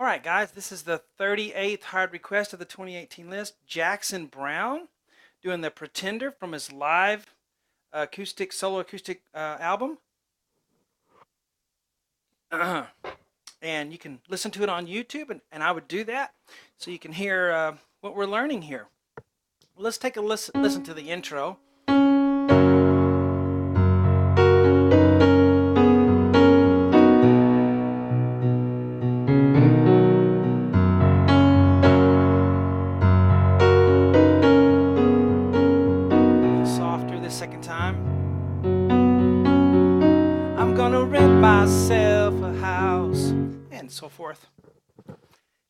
All right, guys, this is the 38th hard request of the 2018 list. Jackson Browne doing the Pretender from his live solo acoustic album. And you can listen to it on YouTube, and I would do that so you can hear what we're learning here. Let's take a listen to the intro. Second time. I'm gonna rent myself a house, and so forth.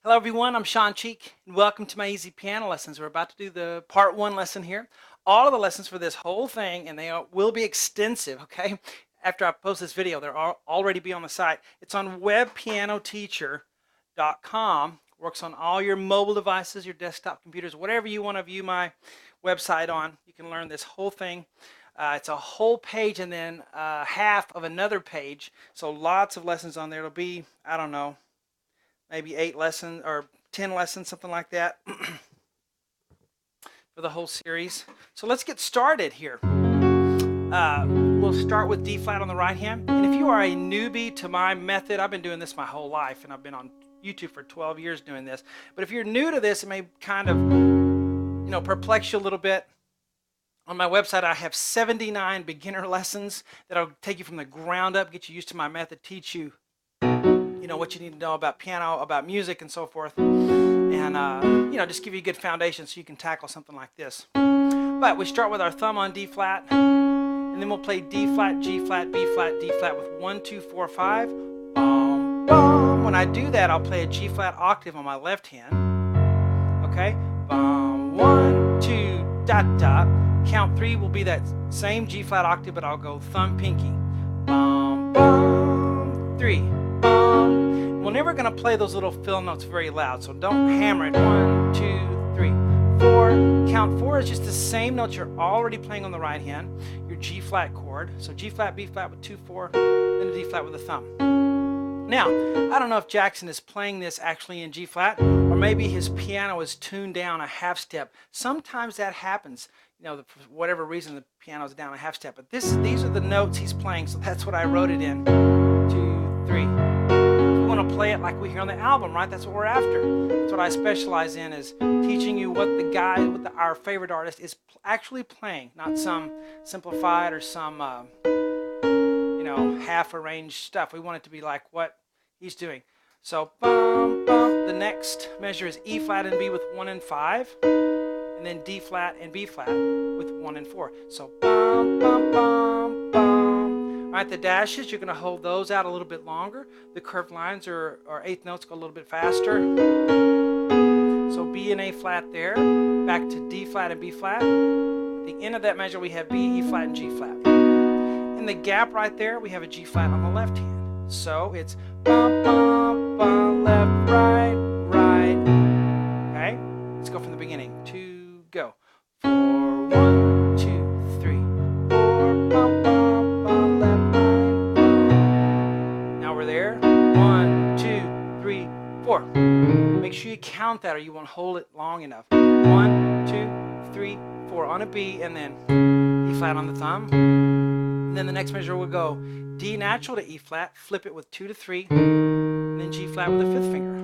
Hello everyone, I'm Sean Cheek, and welcome to my easy piano lessons. We're about to do the part 1 lesson here. All of the lessons for this whole thing, and they will be extensive, okay? After I post this video, they'll already be on the site. It's on webpianoteacher.com. Works on all your mobile devices, your desktop computers, whatever you want to view my website on. You can learn this whole thing. It's a whole page and then half of another page. So lots of lessons on there. It'll be, I don't know, maybe 8 lessons or 10 lessons, something like that, for the whole series. So let's get started here. We'll start with D flat on the right hand. And if you are a newbie to my method, I've been doing this my whole life, and I've been on YouTube for 12 years doing this. But if you're new to this, it may kind of perplex you a little bit. On my website, I have 79 beginner lessons that'll take you from the ground up, get you used to my method, teach you, what you need to know about piano, about music, and so forth, and just give you a good foundation so you can tackle something like this. But we start with our thumb on D flat, and then we'll play D flat, G flat, B flat, D flat with 1, 2, 4, 5. Bum, bum. When I do that, I'll play a G flat octave on my left hand. Okay. 1, 2, dot, dot. Count 3 will be that same G flat octave, but I'll go thumb, pinky. Bum, bum, 3, bum. We're never going to play those little fill notes very loud, so don't hammer it. 1, 2, 3, 4. Count 4 is just the same notes you're already playing on the right hand, your G flat chord. So G flat, B flat with 2, 4, then a D flat with a thumb. Now, I don't know if Jackson is playing this actually in G flat, or maybe his piano is tuned down a half step. Sometimes that happens, for whatever reason the piano is down a half step. But these are the notes he's playing, so that's what I wrote it in. 2, 3. We want to play it like we hear on the album, right? That's what we're after. That's what I specialize in, is teaching you what our favorite artist is actually playing, not some simplified or some half arranged stuff. We want it to be like what he's doing. So bum, bum. The next measure is E flat and B with 1 and 5, and then D flat and B flat with 1 and 4. So bum, bum, bum, bum. All right, the dashes, you're going to hold those out a little bit longer. The curved lines or eighth notes go a little bit faster. So B and A flat there, back to D flat and B flat. At the end of that measure, we have B, E flat, and G flat. In the gap right there, we have a G flat on the left hand. So it's bum, bum, bum, left, right, right. Okay? Let's go from the beginning. 2, go. 4, 1, 2, 3, 4, bum, bum, bum, left, right, bum. Now we're there. 1, 2, 3, 4. Make sure you count that or you won't hold it long enough. 1, 2, 3, 4 on a B, and then E flat on the thumb. And then the next measure will go D natural to E flat, flip it with 2 to 3, and then G flat with the 5th finger.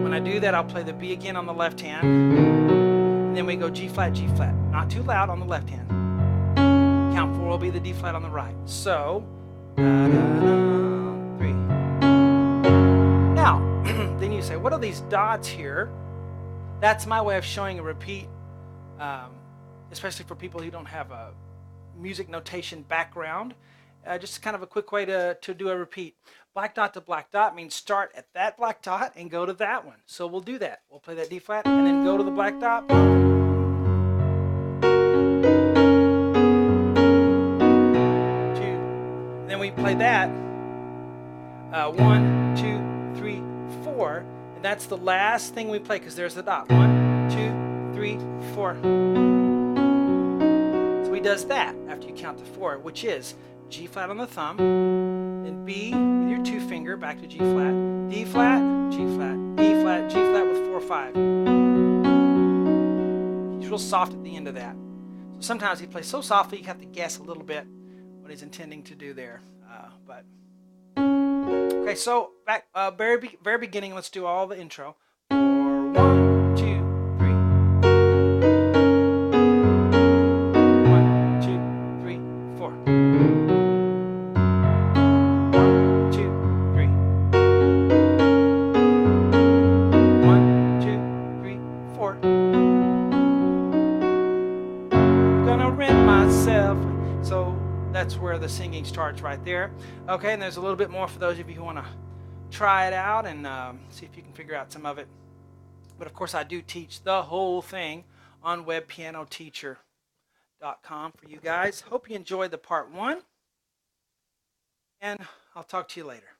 When I do that, I'll play the B again on the left hand, and then we go G flat, not too loud on the left hand. Count 4 will be the D flat on the right. So, da, da, da, 3. Now, then you say, what are these dots here? That's my way of showing a repeat, especially for people who don't have a music notation background. Just kind of a quick way to do a repeat. Black dot to black dot means start at that black dot and go to that one. So we'll do that. We'll play that D flat and then go to the black dot. 2. Then we play that 1, 2, 3, 4, and that's the last thing we play because there's the dot. 1, 2, 3, 4. So he does that after you count to 4, which is G flat on the thumb, then B with your your 2 finger back to G flat, D flat, G flat, E flat, G flat with 4/5. He's real soft at the end of that. So sometimes he plays so softly you have to guess a little bit what he's intending to do there. Okay, so back very beginning. Let's do all the intro. 4, 1, 2, 3. 1, 2, 3, 4. 1, 2, 3. 1, 2, 3, 4. I'm gonna rent myself. So that's where the singing starts right there. Okay, and there's a little bit more for those of you who want to try it out and see if you can figure out some of it. But of course, I do teach the whole thing on webpianoteacher.com for you guys. Hope you enjoyed the part 1, and I'll talk to you later.